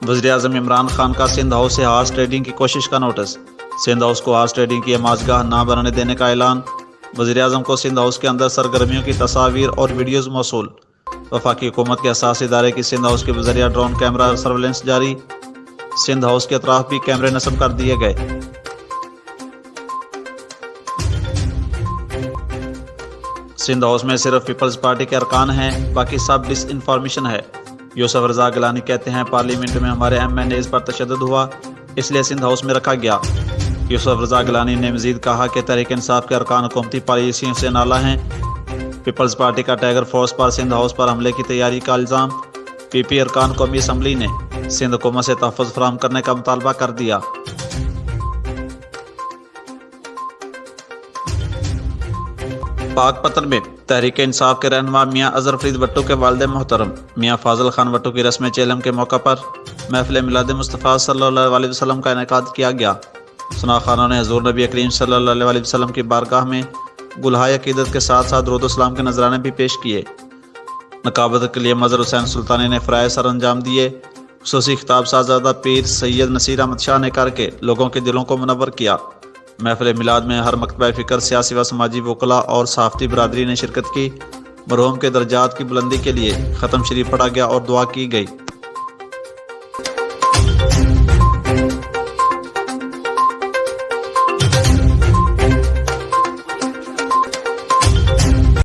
وزیراعظم عمران خان کا سندھ ہاؤس سے ہارس ٹریڈنگ کی کوشش کا نوٹس۔ سندھ ہاؤس کو ہارس ٹریڈنگ کی نمائش گاہ نہ بنانے دینے کا اعلان۔ وزیراعظم کو سندھ ہاؤس کے اندر سرگرمیوں کی تصاویر اور ویڈیوز موصول۔ وفاقی حکومت کے حساس ادارے کی سندھ ہاؤس کے ذریعہ ڈرون کیمرہ سرویلنس جاری۔ سندھ ہاؤس کے اطراف بھی کیمرے نصب کر دیے گئے۔ سندھ ہاؤس میں صرف پیپلز پارٹی کے ارکان ہیں، باقی سب ڈس انفارمیشن ہے۔ یوسف رضا گیلانی کہتے ہیں پارلیمنٹ میں ہمارے MNAs پر تشدد ہوا، اس لیے سندھ ہاؤس میں رکھا گیا۔ یوسف رضا گیلانی نے مزید کہا کہ تحریک انصاف کے ارکان حکومتی پالیسیوں سے نالاں ہیں۔ پیپلز پارٹی کا ٹائیگر فورس پر سندھ ہاؤس پر حملے کی تیاری کا الزام۔ PP ارکان قومی اسمبلی نے سندھ حکومت سے تحفظ فراہم کرنے کا مطالبہ کر دیا۔ پاک پتن میں تحریک انصاف کے رہنما میاں اظہر فرید بٹو کے والد محترم میاں فاضل خان بٹو کی رسم چیلم کے موقع پر محفل میلاد مصطفیٰ صلی اللہ علیہ وسلم کا انعقاد کیا گیا۔ سنا خانوں نے حضور نبی کریم صلی اللہ علیہ وسلم کی بارگاہ میں گلہائے عقیدت کے ساتھ ساتھ درود و سلام کے نذرانے بھی پیش کیے۔ نقابت کے لیے مظہر حسین سلطانی نے فرائض سر انجام دیے۔ خصوصی خطاب صاحبزادہ پیر سید نصیر احمد شاہ نے کر کے لوگوں کے دلوں کو منور کیا۔ محفل میلاد میں ہر مکتبہ فکر، سیاسی و سماجی وکلاء اور صحافتی برادری نے شرکت کی۔ مرحوم کے درجات کی بلندی کے لیے ختم شریف پڑھا گیا اور دعا کی گئی۔